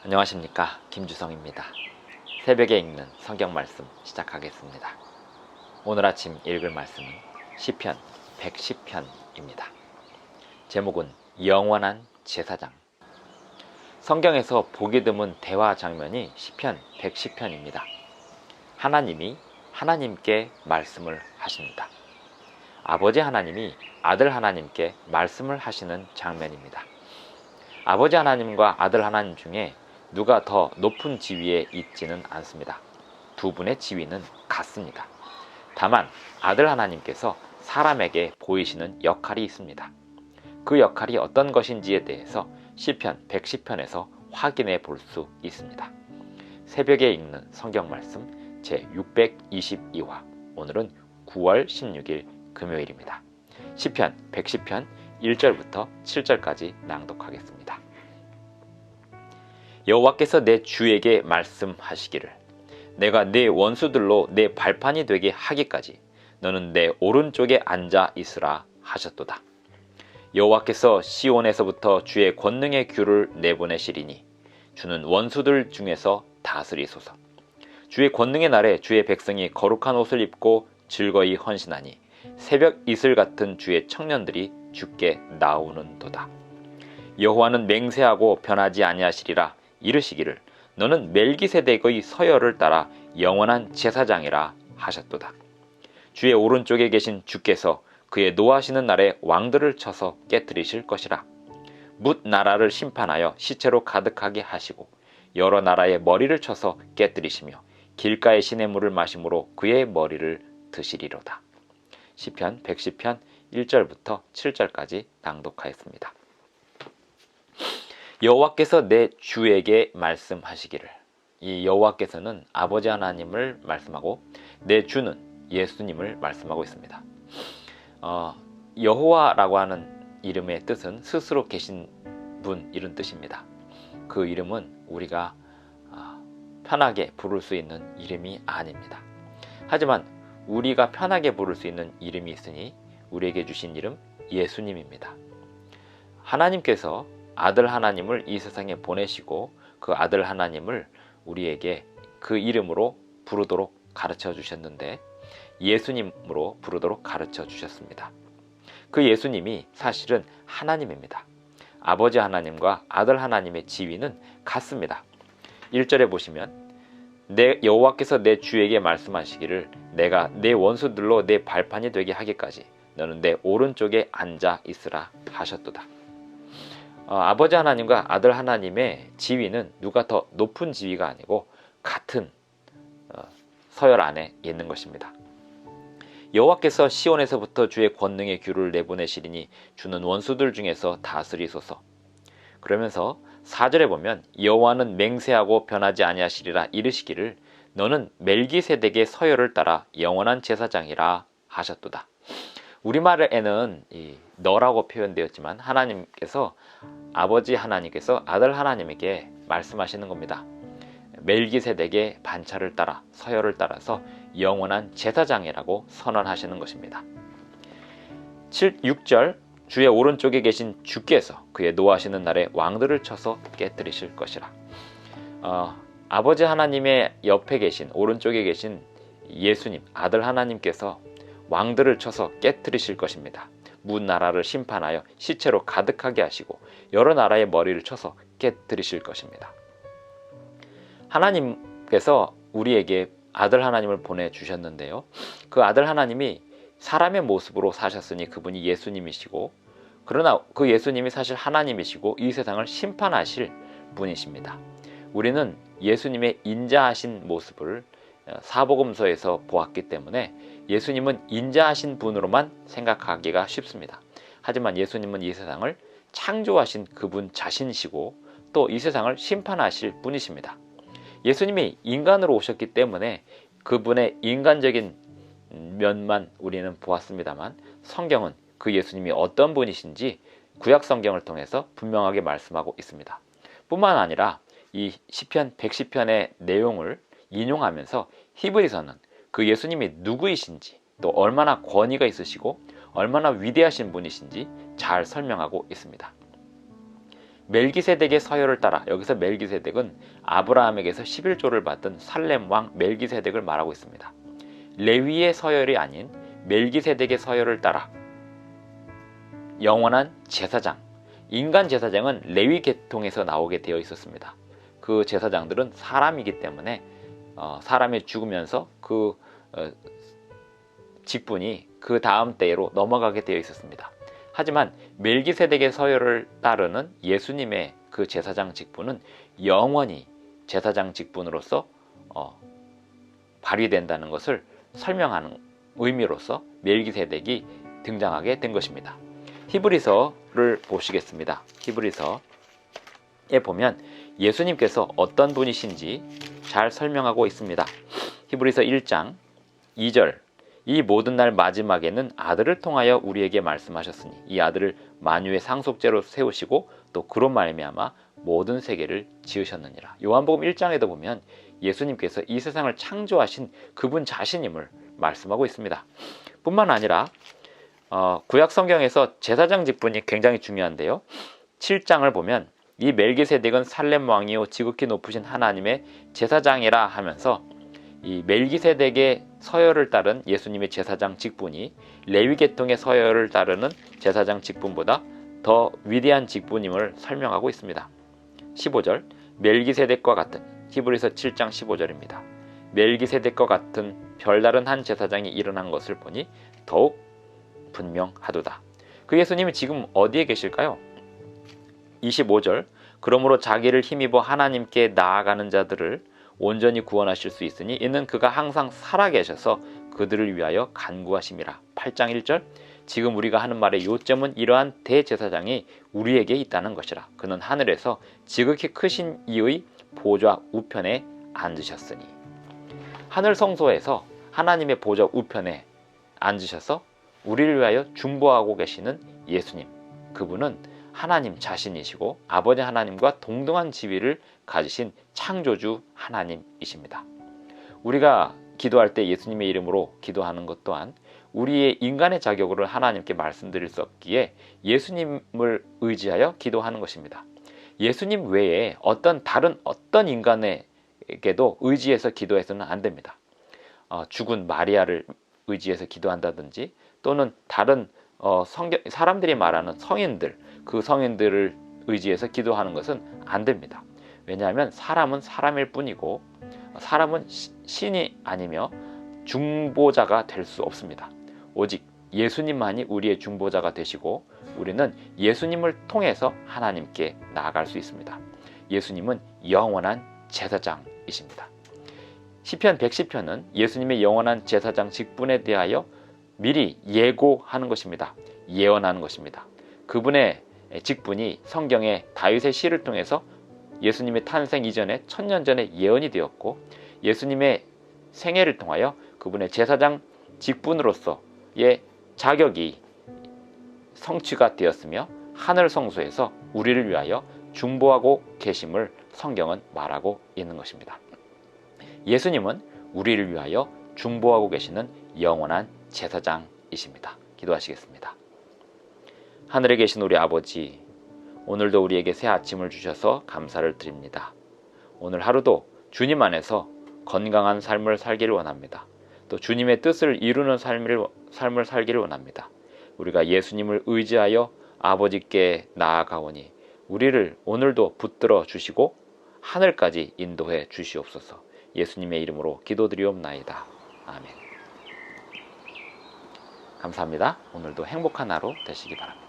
안녕하십니까, 김주성입니다. 새벽에 읽는 성경 말씀 시작하겠습니다. 오늘 아침 읽을 말씀은 시편 110편입니다. 제목은 영원한 제사장. 성경에서 보기 드문 대화 장면이 시편 110편입니다. 하나님이 하나님께 말씀을 하십니다. 아버지 하나님이 아들 하나님께 말씀을 하시는 장면입니다. 아버지 하나님과 아들 하나님 중에 누가 더 높은 지위에 있지는 않습니다. 두 분의 지위는 같습니다. 다만 아들 하나님께서 사람에게 보이시는 역할이 있습니다. 그 역할이 어떤 것인지에 대해서 시편 110편에서 확인해 볼 수 있습니다. 새벽에 읽는 성경 말씀 제622화, 오늘은 9월 16일 금요일입니다. 시편 110편 1절부터 7절까지 낭독하겠습니다. 여호와께서 내 주에게 말씀하시기를, 내가 내 원수들로 내 발판이 되게 하기까지 너는 내 오른쪽에 앉아 있으라 하셨도다. 여호와께서 시온에서부터 주의 권능의 규를 내보내시리니 주는 원수들 중에서 다스리소서. 주의 권능의 날에 주의 백성이 거룩한 옷을 입고 즐거이 헌신하니 새벽 이슬 같은 주의 청년들이 주께 나오는도다. 여호와는 맹세하고 변하지 아니하시리라 이르시기를, 너는 멜기세덱의 서열을 따라 영원한 제사장이라 하셨도다. 주의 오른쪽에 계신 주께서 그의 노하시는 날에 왕들을 쳐서 깨뜨리실 것이라. 뭇 나라를 심판하여 시체로 가득하게 하시고 여러 나라의 머리를 쳐서 깨뜨리시며 길가의 시냇물을 마심으로 그의 머리를 드시리로다. 시편 110편 1절부터 7절까지 낭독하였습니다. 여호와께서 내 주에게 말씀하시기를. 이 여호와께서는 아버지 하나님을 말씀하고 내 주는 예수님을 말씀하고 있습니다. 여호와라고 하는 이름의 뜻은 스스로 계신 분, 이런 뜻입니다. 그 이름은 우리가 편하게 부를 수 있는 이름이 아닙니다. 하지만 우리가 편하게 부를 수 있는 이름이 있으니 우리에게 주신 이름 예수님입니다. 하나님께서 아들 하나님을 이 세상에 보내시고 그 아들 하나님을 우리에게 그 이름으로 부르도록 가르쳐 주셨는데, 예수님으로 부르도록 가르쳐 주셨습니다. 그 예수님이 사실은 하나님입니다. 아버지 하나님과 아들 하나님의 지위는 같습니다. 1절에 보시면, 내 여호와께서 내 주에게 말씀하시기를, 내가 내 원수들로 내 발판이 되게 하기까지 너는 내 오른쪽에 앉아 있으라 하셨도다. 아버지 하나님과 아들 하나님의 지위는 누가 더 높은 지위가 아니고 같은 서열 안에 있는 것입니다. 여호와께서 시온에서부터 주의 권능의 규를 내보내시리니 주는 원수들 중에서 다스리소서. 그러면서 4절에 보면, 여호와는 맹세하고 변하지 아니하시리라 이르시기를, 너는 멜기세덱의 서열을 따라 영원한 제사장이라 하셨도다. 우리말에는 너라고 표현되었지만 하나님께서, 아버지 하나님께서 아들 하나님에게 말씀하시는 겁니다. 멜기세덱의 반차를 따라, 서열을 따라서 영원한 제사장이라고 선언하시는 것입니다. 6절, 주의 오른쪽에 계신 주께서 그의 노하시는 날에 왕들을 쳐서 깨뜨리실 것이라. 아버지 하나님의 옆에 계신, 오른쪽에 계신 예수님, 아들 하나님께서 왕들을 쳐서 깨뜨리실 것입니다. 뭇 나라를 심판하여 시체로 가득하게 하시고 여러 나라의 머리를 쳐서 깨뜨리실 것입니다. 하나님께서 우리에게 아들 하나님을 보내주셨는데요, 그 아들 하나님이 사람의 모습으로 사셨으니 그분이 예수님이시고, 그러나 그 예수님이 사실 하나님이시고 이 세상을 심판하실 분이십니다. 우리는 예수님의 인자하신 모습을 사복음서에서 보았기 때문에 예수님은 인자하신 분으로만 생각하기가 쉽습니다. 하지만 예수님은 이 세상을 창조하신 그분 자신이시고 또 이 세상을 심판하실 분이십니다. 예수님이 인간으로 오셨기 때문에 그분의 인간적인 면만 우리는 보았습니다만, 성경은 그 예수님이 어떤 분이신지 구약 성경을 통해서 분명하게 말씀하고 있습니다. 뿐만 아니라 이 시편 110편의 내용을 인용하면서 히브리서는 그 예수님이 누구이신지, 또 얼마나 권위가 있으시고 얼마나 위대하신 분이신지 잘 설명하고 있습니다. 멜기세덱의 서열을 따라, 여기서 멜기세덱은 아브라함에게서 11조를 받은 살렘 왕 멜기세덱을 말하고 있습니다. 레위의 서열이 아닌 멜기세덱의 서열을 따라 영원한 제사장, 인간 제사장은 레위 계통에서 나오게 되어 있었습니다. 그 제사장들은 사람이기 때문에 사람이 죽으면서 그 직분이 그 다음 때로 넘어가게 되어 있었습니다. 하지만 멜기세덱의 서열을 따르는 예수님의 그 제사장 직분은 영원히 제사장 직분으로서 발휘된다는 것을 설명하는 의미로서 멜기세덱이 등장하게 된 것입니다. 히브리서를 보시겠습니다. 히브리서에 보면 예수님께서 어떤 분이신지 잘 설명하고 있습니다. 히브리서 1장 2절, 이 모든 날 마지막에는 아들을 통하여 우리에게 말씀하셨으니 이 아들을 만유의 상속제로 세우시고 또 그로 말미암아 모든 세계를 지으셨느니라. 요한복음 1장에도 보면 예수님께서 이 세상을 창조하신 그분 자신임을 말씀하고 있습니다. 뿐만 아니라 구약 성경에서 제사장 직분이 굉장히 중요한데요. 7장을 보면 이 멜기세덱은 살렘 왕이요 지극히 높으신 하나님의 제사장이라 하면서 이 멜기세덱의 서열을 따른 예수님의 제사장 직분이 레위 계통의 서열을 따르는 제사장 직분보다 더 위대한 직분임을 설명하고 있습니다. 15절, 멜기세덱과 같은, 히브리서 7장 15절입니다. 멜기세덱과 같은 별다른 한 제사장이 일어난 것을 보니 더욱 분명하도다. 그 예수님이 지금 어디에 계실까요? 25절, 그러므로 자기를 힘입어 하나님께 나아가는 자들을 온전히 구원하실 수 있으니 이는 그가 항상 살아계셔서 그들을 위하여 간구하심이라. 8장 1절, 지금 우리가 하는 말의 요점은 이러한 대제사장이 우리에게 있다는 것이라. 그는 하늘에서 지극히 크신 이의 보좌 우편에 앉으셨으니. 하늘 성소에서 하나님의 보좌 우편에 앉으셔서 우리를 위하여 중보하고 계시는 예수님, 그분은 하나님 자신이시고 아버지 하나님과 동등한 지위를 가지신 창조주 하나님이십니다. 우리가 기도할 때 예수님의 이름으로 기도하는 것 또한 우리의 인간의 자격으로 하나님께 말씀드릴 수 없기에 예수님을 의지하여 기도하는 것입니다. 예수님 외에 다른 어떤 인간에게도 의지해서 기도해서는 안 됩니다. 죽은 마리아를 의지해서 기도한다든지 또는 다른 사람들이 말하는 성인들, 그 성인들을 의지해서 기도하는 것은 안 됩니다. 왜냐하면 사람은 사람일 뿐이고 사람은 신이 아니며 중보자가 될 수 없습니다. 오직 예수님만이 우리의 중보자가 되시고 우리는 예수님을 통해서 하나님께 나아갈 수 있습니다. 예수님은 영원한 제사장이십니다. 시편 110편은 예수님의 영원한 제사장 직분에 대하여 미리 예고하는 것입니다. 예언하는 것입니다. 그분의 직분이 성경의 다윗의 시를 통해서 예수님의 탄생 이전에 1000년 전에 예언이 되었고 예수님의 생애를 통하여 그분의 제사장 직분으로서의 자격이 성취가 되었으며 하늘 성소에서 우리를 위하여 중보하고 계심을 성경은 말하고 있는 것입니다. 예수님은 우리를 위하여 중보하고 계시는 영원한 제사장이십니다. 기도하시겠습니다. 하늘에 계신 우리 아버지, 오늘도 우리에게 새 아침을 주셔서 감사를 드립니다. 오늘 하루도 주님 안에서 건강한 삶을 살기를 원합니다. 또 주님의 뜻을 이루는 삶을 살기를 원합니다. 우리가 예수님을 의지하여 아버지께 나아가오니 우리를 오늘도 붙들어 주시고 하늘까지 인도해 주시옵소서. 예수님의 이름으로 기도드리옵나이다. 아멘. 감사합니다. 오늘도 행복한 하루 되시기 바랍니다.